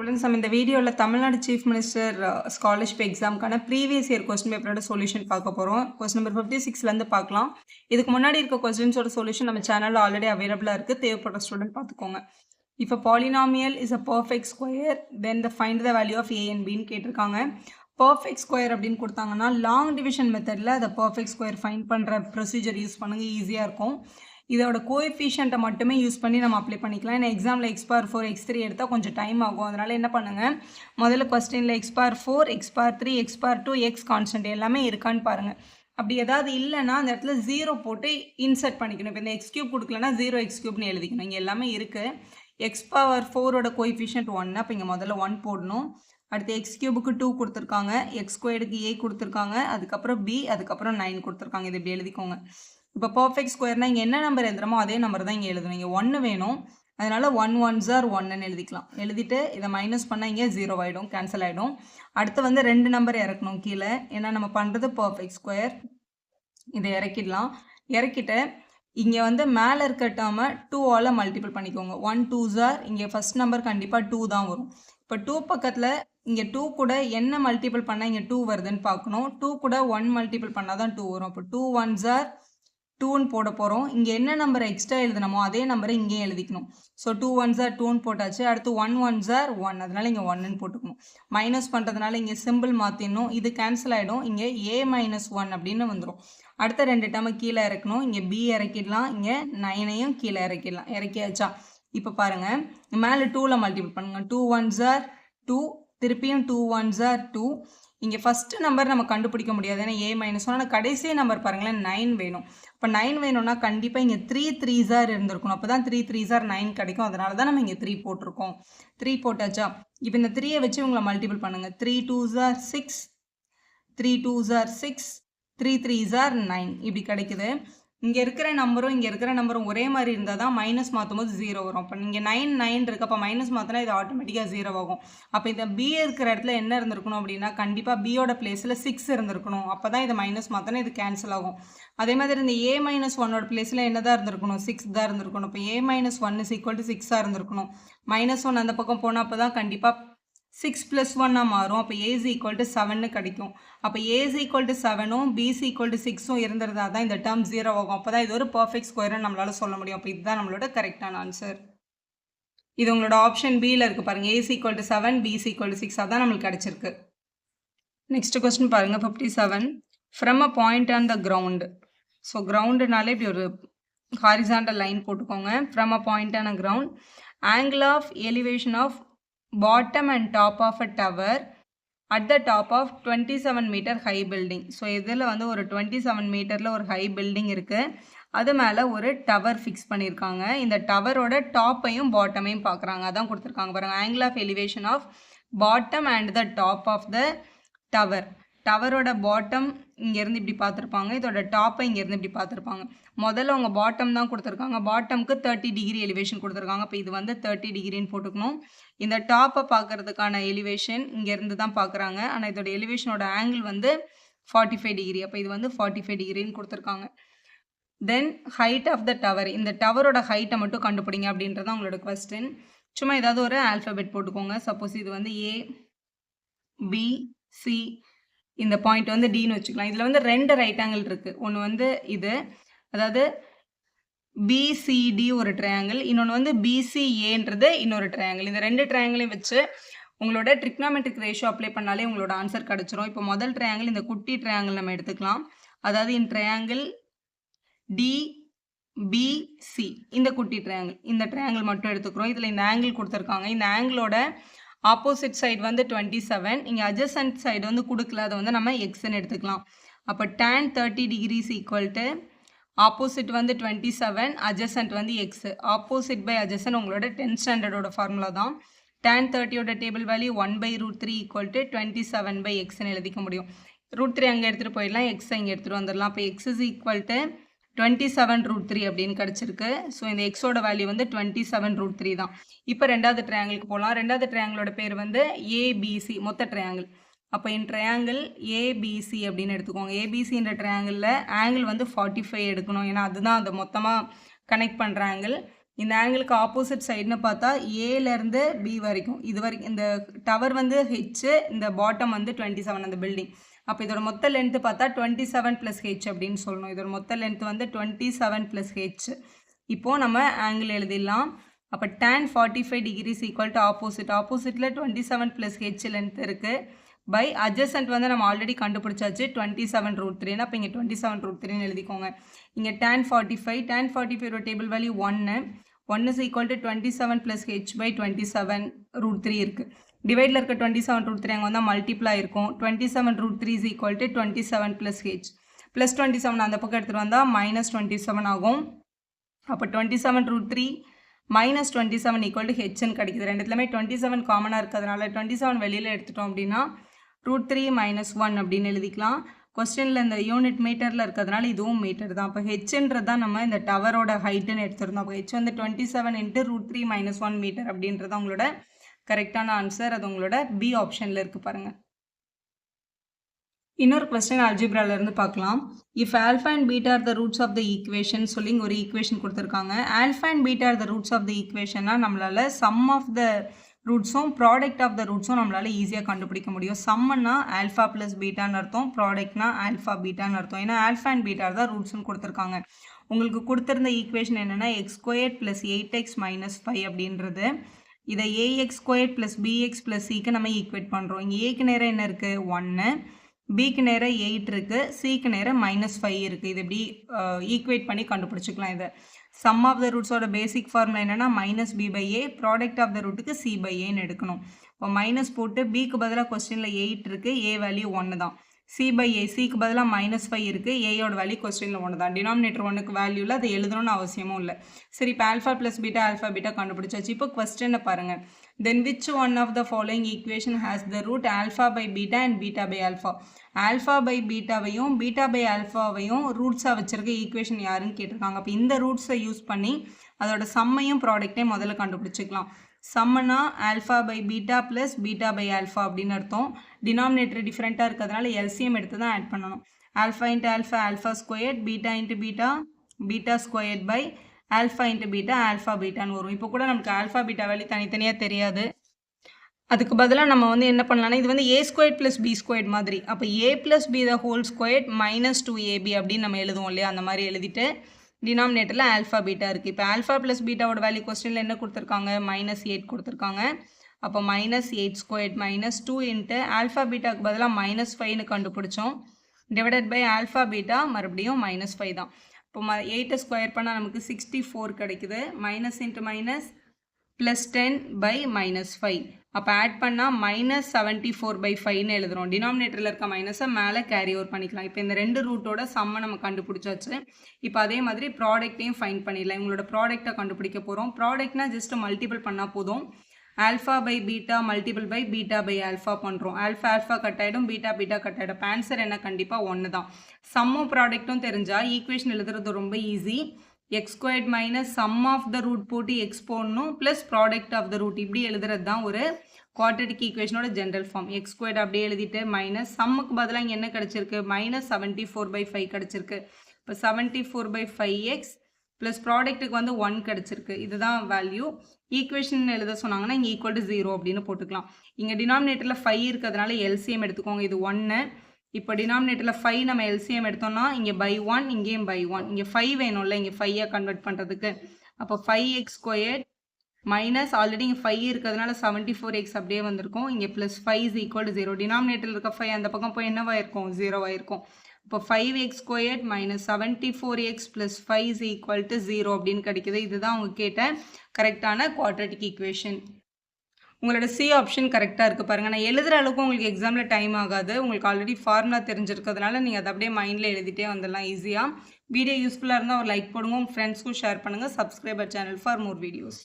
Students நம்ம இந்த வீடியோவில் தமிழ்நாடு சீஃப் மினிஸ்டர் ஸ்காலர்ஷிப் எக்ஸாமுக்கான ப்ரீவியஸ் இயர் கொஸ்டின் பேப்பரோட சொல்யூஷன் பார்க்க போகிறோம். கொஸ்டின் நம்பர் 56லேருந்து பார்க்கலாம். இதுக்கு முன்னாடி இருக்க கொஸ்டின்ஸோட சொல்யூஷன் நம்ம சேனலில் ஆல்ரெடி அவைலபிளாக இருக்குது. தேவைப்படுற ஸ்டூடெண்ட் பார்த்துக்கோங்க. இப்போ polynomial is a perfect square then find the value of A and பின்னு கேட்டிருக்காங்க. பர்ஃபெக்ட் ஸ்கொயர் அப்படின்னு கொடுத்தாங்கன்னா லாங் டிவிஷன் மெத்தடில் அதை பர்ஃபெக்ட் ஸ்கொயர் ஃபைண்ட் பண்ணுற ப்ரொசீஜர் யூஸ் பண்ணுங்க, ஈஸியாக இருக்கும். இதோட கோஎஃபிஷியண்ட்டை மட்டுமே யூஸ் பண்ணி நம்ம அப்ளை பண்ணிக்கலாம். ஏன்னா எக்ஸாமில் x⁴, x3 எடுத்தால் கொஞ்சம் டைம் ஆகும். அதனால் என்ன பண்ணுங்கள், முதல்ல கொஸ்டினில் x⁴, x⁴, x⁴, x constant எல்லாமே இருக்கான்னு பாருங்கள். அப்படி ஏதாவது இல்லைன்னா அந்த இடத்துல 0 போட்டு இன்சர்ட் பண்ணிக்கணும். இப்போ இந்த x³ கொடுக்கலன்னா 0x³ எழுதிக்கணும். இங்கே எல்லாமே இருக்குது. x⁴ஓட கோஎஃபிஷியன்ட் 1, அப்போ இங்கே முதல்ல 1 போடணும். அடுத்து x³ 2 கொடுத்துருக்காங்க, x² a கொடுத்துருக்காங்க, அதுக்கப்புறம் b, அதுக்கப்புறம் 9 கொடுத்துருக்காங்க. இது இப்படி எழுதிக்கோங்க. இப்போ பர்ஃபெக்ட் ஸ்கொயர்னா இங்கே என்ன நம்பர் எழுதுறமோ அதே நம்பர் தான் இங்கே எழுதணும். இங்கே 1 வேணும், அதனால் 1 1s are 1ன்னு எழுதிக்கலாம். எழுதிட்டு இதை மைனஸ் பண்ணால் இங்கே 0 ஆகிடும், கேன்சல் ஆகிடும். அடுத்து வந்து 2 நம்பர் இறக்கணும் கீழே, ஏன்னா நம்ம பண்ணுறது பர்ஃபெக்ட் ஸ்கொயர். இதை இறக்கிடலாம். இறக்கிட்டு இங்கே வந்து மேலே இருக்க டேர்மை 2ஆல் மல்டிபிள் பண்ணிக்கோங்க. 1 2s are, இங்கே ஃபஸ்ட் நம்பர் கண்டிப்பாக 2 தான் வரும். இப்போ 2 பக்கத்தில் இங்கே 2 கூட என்ன மல்டிபிள் பண்ணால் இங்கே 2 வருதுன்னு பார்க்கணும். 2 கூட 1 மல்டிபிள் பண்ணால் தான் 2 வரும். இப்போ 2 1s are 2ன்னு போட போகிறோம். இங்கே என்ன நம்பர் எக்ஸ்ட்ரா எழுதணுமோ அதே நம்பரை இங்கேயும் எழுதிக்கணும். ஸோ 2 1s are 2ன்னு போட்டாச்சு. அடுத்து 1 1s are 1, அதனால் இங்கே 1ன்னு போட்டுக்கணும். மைனஸ் பண்ணுறதுனால இங்கே சிம்பிள் மாற்றிடணும். இது கேன்சல் ஆகிடும். இங்கே a - 1 அப்படின்னு வந்துடும். அடுத்த 2 டேர்மை கீழே இறக்கணும். இங்கே b இறக்கிடலாம், இங்கே 9ஐயும் கீழே இறக்கிடலாம். இறக்கியாச்சா? இப்போ பாருங்கள், மேலே 2ல் மல்டிபிள் பண்ணுங்கள். 2 1s are 2, திருப்பியும் 2 1s are 2. இங்கே ஃபஸ்ட்டு நம்பர் நம்ம கண்டுபிடிக்க முடியாது, ஏன்னா a - 1. ஆனால் கடைசி நம்பர் பாருங்களேன், 9 வேணும். இப்போ 9 வேணும்னா கண்டிப்பாக இங்கே 3 3s are இருந்திருக்கணும். அப்போ தான் 3 3s are 9 கிடைக்கும். அதனால தான் நம்ம இங்கே 3 போட்டிருக்கோம். 3 போட்டாச்சா? இப்போ இந்த 3யை வச்சு உங்களை மல்டிபிள் பண்ணுங்கள். 3 2s are 6, 3 2s are 6, 3 3s are 9 இப்படி கிடைக்குது. இங்கே இருக்கிற நம்பரும் ஒரே மாதிரி இருந்தால் தான் மைனஸ் மாற்றும் போது 0 வரும். அப்போ இங்கே 9 9 இருக்குது, அப்போ மைனஸ் மாற்றினா இது ஆட்டோமேட்டிக்காக 0 ஆகும். அப்போ இந்த b இருக்கிற இடத்துல என்ன இருந்திருக்கணும் அப்படின்னா கண்டிப்பாக b-யோட பிளேஸில் 6 இருந்திருக்கணும். அப்போ தான் இதை மைனஸ் மாற்றினா இது கேன்சல் ஆகும். அதே மாதிரி இந்த a - 1ஓட பிளேஸில் என்ன தான் இருந்திருக்கணும், 6 தான் இருந்திருக்கணும். இப்போ a - 1 = 6 இருந்திருக்கணும். -1 அந்த பக்கம் போனால் அப்போ தான் கண்டிப்பாக 6 + 1 மாறும். அப்போ a = 7ன்னு கிடைக்கும். அப்போ a = 7ம் b = 6ம் இருந்திருந்தா தான் இந்த டேர்ம் 0 ஆகும். அப்போ தான் இது ஒரு பர்ஃபெக்ட் ஸ்கொயர்னு நம்மளால் சொல்ல முடியும். அப்போ இதுதான் நம்மளோட கரெக்டான ஆன்சர். இது உங்களோட ஆப்ஷன் பியில் இருக்குது பாருங்கள். a = 7, b = 6, அதான் நம்மளுக்கு கிடச்சிருக்கு. நெக்ஸ்ட் கொஸ்டின் பாருங்கள், 57. From a point on the ground. So கிரவுண்டுனாலே இப்படி ஒரு ஹாரிசாண்டல் லைன் போட்டுக்கோங்க. From a point on a ground, angle of elevation of bottom and top of a tower at the top of 27 meter high building. So இதில் வந்து ஒரு 27 மீட்டரில் ஒரு high building இருக்குது. அது மேலே ஒரு டவர் ஃபிக்ஸ் பண்ணியிருக்காங்க. இந்த டவரோட டாப்பையும் பாட்டமையும் பார்க்குறாங்க. அதான் கொடுத்துருக்காங்க பாருங்கள். Angle of elevation of bottom and the top of the tower. டவரோட பாட்டம் இங்கேருந்து இப்படி பார்த்துருப்பாங்க, இதோட டாப்பை இங்கேருந்து இப்படி பார்த்துருப்பாங்க. முதல்ல அவங்க பாட்டம் தான் கொடுத்துருக்காங்க. பாட்டமுக்கு 30 டிகிரி எலிவேஷன் கொடுத்துருக்காங்க. இப்போ இது வந்து 30 டிகிரின்னு போட்டுக்கணும். இந்த டாப்பை பார்க்குறதுக்கான எலிவேஷன் இங்கேருந்து தான் பார்க்குறாங்க. ஆனால் இதோட எலிவேஷனோட ஆங்கிள் வந்து 45 டிகிரி. அப்போ இது வந்து 45 டிகிரின்னு கொடுத்துருக்காங்க. Then height of the tower, இந்த டவரோட ஹைட்டை மட்டும் கண்டுபிடிங்க அப்படின்றதான் உங்களோட கொஸ்டின். சும்மா ஏதாவது ஒரு ஆல்ஃபபெட் போட்டுக்கோங்க. சப்போஸ் இது வந்து a b c, இந்த பாயிண்ட் வந்து டின்னு வச்சுக்கலாம். இதில் வந்து 2 ரைட் ஆங்கிள் இருக்குது. ஒன்று வந்து இது, அதாவது பிசிடி ஒரு ட்ரையாங்கிள், இன்னொன்று வந்து பிசிஏன்றது இன்னொரு ட்ரையாங்கிள். இந்த 2 ட்ரையாங்கிளையும் வச்சு உங்களோட ட்ரிக்னாமெட்ரிக் ரேஷியோ அப்ளை பண்ணாலே உங்களோட ஆன்சர் கிடச்சிரும். இப்போ முதல் ட்ரையாங்கிள், இந்த குட்டி ட்ரையாங்கிள் நம்ம எடுத்துக்கலாம். அதாவது இந்த ட்ரையாங்கிள் டிபிசி, இந்த குட்டி ட்ரையாங்கிள், இந்த ட்ரையாங்கிள் மட்டும் எடுத்துக்கிறோம். இதில் இந்த ஆங்கிள் கொடுத்துருக்காங்க. இந்த ஆங்கிளோட ஆப்போசிட் சைடு வந்து 27, இங்கே அட்ஜசன்ட் சைடு வந்து கொடுக்கல, அதை வந்து நம்ம எக்ஸ்ன்னு எடுத்துக்கலாம். அப்போ tan 30 degrees = ஆப்போசிட் வந்து 27, அட்ஜசன்ட் வந்து எக்ஸ். ஆப்போசிட் பை அட்ஜசன்ட் உங்களோட 10th ஸ்டாண்டர்டோட ஃபார்முலா தான். tan 30யோட டேபிள் வேல்யூ 1/√3 = 27/xன்னு எழுதிக்க முடியும். √3 அங்கே எடுத்துகிட்டு போயிடலாம், எக்ஸ் இங்கே எடுத்துகிட்டு வந்துடலாம். அப்போ x = 27√3 அப்படின்னு கிடச்சிருக்கு. ஸோ இந்த எக்ஸோட வேல்யூ வந்து 27√3 தான். இப்போ ரெண்டாவது ட்ரையாங்கிளுக்கு போகலாம். ரெண்டாவது ட்ரையாங்கிளோட பேர் வந்து ஏபிசி, மொத்த ட்ரையாங்கிள். அப்போ இந்த ட்ரையாங்கிள் ஏபிசி அப்படின்னு எடுத்துக்கோங்க. ஏபிசின்ற ட்ரையாங்கிளில் ஆங்கிள் வந்து 45 எடுக்கணும், ஏன்னா அதுதான் அதை மொத்தமாக கனெக்ட் பண்ணுற ஆங்கிள். இந்த ஆங்கிளுக்கு ஆப்போசிட் சைடுன்னு பார்த்தா ஏலேருந்து பி வரைக்கும் இது வரைக்கும் இந்த டவர் வந்து ஹெச், இந்த பாட்டம் வந்து 27 அந்த பில்டிங். அப்போ இதோட மொத்த லென்த்து பார்த்தா 27 + h அப்படின்னு சொல்லணும். இதோட மொத்த லென்த் வந்து 27 + h. இப்போது நம்ம ஆங்கிள் எழுதிடலாம். அப்போ tan 45 degrees equal to opposite. ஆப்போசிட்டில் 27 + h லென்த் இருக்குது. பை அட்ஜசன்ட் வந்து நம்ம ஆல்ரெடி கண்டுபிடிச்சாச்சு 27√3. அப்போ இங்கே 27√3ன்னு எழுதிக்கோங்க. இங்கே tan 45 table value 1 is equal to 27 + h by 27√3 இருக்குது. டிவைடில் இருக்க 27√3 அங்கே வந்தால் மல்டிப்ளை இருக்கும். 27√3 is equal to 27 + h. Plus 27 அந்த பக்கம் எடுத்துகிட்டு வந்தால் -27 ஆகும். அப்போ 27√3 -27 ஈக்குவல் டு ஹெச்ன்னு கிடைக்குது. ரெண்டுத்துலையுமே 27 காமனாக இருக்கிறதுனால 27 வெளியில் எடுத்துட்டோம் அப்படின்னா √3 - 1 அப்படின்னு எழுதிக்கலாம். கொஸ்டினில் இந்த யூனிட் மீட்டரில் இருக்கிறதுனால இதுவும் மீட்டர் தான். அப்போ ஹெச்ன்றது தான் நம்ம இந்த டவரோட ஹைட்டுன்னு எடுத்துருந்தோம். அப்போ ஹெச் வந்து 27 × √3 - 1 மீட்டர் அப்படின்றது உங்களோட கரெக்டான ஆன்சர். அது உங்களோட பி ஆப்ஷனில் இருக்குது பாருங்கள். இன்னொரு கொஸ்டின் அல்ஜிப்ராலேருந்து பார்க்கலாம். If alpha and beta are the roots of the equation சொல்லி ஒரு ஈக்குவேஷன் கொடுத்துருக்காங்க. Alpha and beta are the roots of the ஈக்குவேஷன்னா நம்மளால் சம் ஆஃப் த ரூட்ஸும் ப்ராடக்ட் ஆஃப் த ரூட்ஸும் நம்மளால் ஈஸியாக கண்டுபிடிக்க முடியும். சம்முன்னா ஆல்ஃபா ப்ளஸ் பீட்டான்னு அர்த்தம், ப்ராடக்ட்னா ஆல்ஃபா பீட்டான்னு அர்த்தம். ஏன்னா ஆல்ஃபா அண்ட் பீட்டா தான் ரூட்ஸ்னு கொடுத்துருக்காங்க. உங்களுக்கு கொடுத்துருந்த ஈக்குவேஷன் என்னென்னா x² + 8x - 5 அப்படின்றது. இதை ax² + bx + cக்கு நம்ம ஈக்குவேட் பண்ணுறோம். இங்கே ஏக்கு நேரம் என்ன இருக்குது 1, பிக்கு நேரம் 8 இருக்குது, சிக்கு நேரம் -5 இருக்குது. இது எப்படி ஈக்குவேட் பண்ணி கண்டுபிடிச்சிக்கலாம். இதை சம் ஆஃப் த ரூட்ஸோட பேசிக் ஃபார்முலா என்னென்னா -b/a, ப்ராடக்ட் ஆஃப் த ரூட்டுக்கு c/aன்னு எடுக்கணும். இப்போ மைனஸ் போட்டு பிக்கு பதிலாக கொஸ்டினில் 8 இருக்குது, a வேல்யூ 1 தான். c/a, சிக்கு பதிலாக -5 இருக்குது, ஏயோட வேல்யூ கொஸ்டினில் 1 தான். டினாமினேட்டர் 1க்கு வேல்யூவில் அதை எழுதணும்னு அவசியமும் இல்லை. சரி, இப்போ ஆல்ஃபா + பீட்டா ஆல்ஃபா பீட்டா கண்டுபிடிச்சாச்சு. இப்போ கொஸ்டினை பாருங்கள். தென் which one of the following equation has the root alpha by beta and beta by alpha? Alpha by பீட்டாவையும் பீட்டா பை ஆல்ஃபாவையும் ரூட்ஸாக வச்சுருக்க ஈக்குவேஷன் யாருன்னு கேட்டிருக்காங்க. அப்போ இந்த ரூட்ஸை யூஸ் பண்ணி அதோட சம்மையும் ப்ராடக்டையும் முதல்ல கண்டுபிடிச்சிக்கலாம். சம்முனா alpha by beta plus beta by alpha அப்படின்னு அர்த்தம். டினாமினேட்டர் டிஃப்ரெண்ட்டாக இருக்கிறதுனால எல்சிஎம் எடுத்து தான் ஆட் பண்ணணும். Alpha into alpha alpha squared, beta into beta beta squared by alpha into beta alpha பீட்டான்னு வரும். இப்போ கூட நமக்கு ஆல்ஃபா பீட்டா வேல்யூ தனித்தனியாக தெரியாது. அதுக்கு பதிலாக நம்ம வந்து என்ன பண்ணலாம்னா இது வந்து a² + b² மாதிரி. அப்போ a + b ² -2ab அப்படின்னு நம்ம எழுதுவோம் இல்லையா, அந்த மாதிரி எழுதிட்டு டினாமினேட்டரில் ஆல்ஃபா பீட்டா இருக்குது. இப்போ ஆல்ஃபா + பீட்டாவோட வேல்யூ கொஸ்டினில் என்ன கொடுத்துருக்காங்க -8 கொடுத்துருக்காங்க. அப்போ -8² -2 இன்ட்டு ஆல்ஃபா பீட்டாவுக்கு பதிலாக -5ன்னு கண்டுபிடிச்சோம். டிவைடட் பை ஆல்ஃபா பீட்டா மறுபடியும் -5 தான். இப்போ 8 ஸ்கொயர் பண்ணால் நமக்கு 64 கிடைக்குது. Minus into minus +10 by -5. அப்போ ஆட் பண்ணால் -74/5ன்னு எழுதுகிறோம். டினாமினேட்டரில் இருக்க மைனஸை மேலே கேரி ஓவர் பண்ணிக்கலாம். இப்போ இந்த ரெண்டு ரூட்டோட சம்மை நம்ம கண்டுபிடிச்சாச்சு. இப்போ அதே மாதிரி ப்ராடக்ட்டையும் ஃபைண்ட் பண்ணிடலாம். இவங்களோட ப்ராடக்ட்டை கண்டுபிடிக்க போகிறோம். ப்ராடக்ட்னா ஜஸ்ட் மல்டிபிள் பண்ணால் போதும். Alpha by beta multiple by beta by alpha பண்ணுறோம். ஆல்ஃபா ஆல்ஃபா கட் ஆகிடும், பீட்டா பீட்டா கட் ஆகிடும். ஆன்சர் என்ன கண்டிப்பாக 1 தான். சம்மும் ப்ராடக்ட்டும் தெரிஞ்சால் ஈக்குவேஷன் எழுதுறது ரொம்ப easy. x² minus sum of the root போட்டு எக்ஸ் போடணும் plus product of the root இப்படி எழுதுறது தான் ஒரு குவாட்ரட்டிக் ஈக்குவேஷனோட ஜென்ரல் ஃபார்ம். x² அப்படியே எழுதிட்டு மைனஸ் சம்முக்கு பதிலாக இங்கே என்ன கிடச்சிருக்கு -74/5 கிடச்சிருக்கு. இப்போ 74/5x ப்ளஸ் ப்ராடக்ட்டுக்கு வந்து 1 கிடச்சிருக்கு. இதுதான் வேல்யூ. ஈக்குவேஷன் எழுத சொன்னாங்கன்னா இங்கே ஈக்குவல் டு 0 அப்படின்னு போட்டுக்கலாம். இங்கே டினாமினேட்டரில் 5 இருக்கிறதுனால எல்சிஎம் எடுத்துக்கோங்க. இது 1. இப்போ டினாமினேட்டரில் 5 நம்ம எல்சிஎம் எடுத்தோம்னா இங்கே by 1, இங்கேயும் by 1. இங்கே 5 வேணும்ல இங்கே 5 கன்வெர்ட் பண்ணுறதுக்கு. அப்போ 5x² மைனஸ் ஆல்ரெடி இங்கே 5 இருக்கிறதுனால 74x அப்படியே வந்திருக்கும். இங்கே +5 is equal to 0. டினாமினேட்டரில் இருக்க 5 அந்த பக்கம் போய் என்னவாயிருக்கும் 0 இருக்கும். இப்போ 5x² minus 74x plus 5 is equal to 0 அப்படின்னு கிடைக்குது. இதுதான் அவங்க கேட்ட கரெக்டான குவாட்ரட்டிக் ஈக்குவேஷன். உங்களோட சி ஆப்ஷன் கரெக்டாக இருக்குது பாருங்கள். நான் எழுதுகிற அளவுக்கு உங்களுக்கு எக்ஸாமில் டைம் ஆகாது. உங்களுக்கு ஆல்ரெடி ஃபார்முலா தெரிஞ்சிருக்கிறதுனால நீங்கள் அதை அப்படியே மைண்டில் எழுதிட்டே வந்துடலாம் ஈஸியாக. வீடியோ யூஸ்ஃபுல்லாக இருந்தால் ஒரு லைக் போடுங்க, உங்கள் ஃப்ரெண்ட்ஸ்க்கும் ஷேர் பண்ணுங்கள். Subscriber channel for more videos.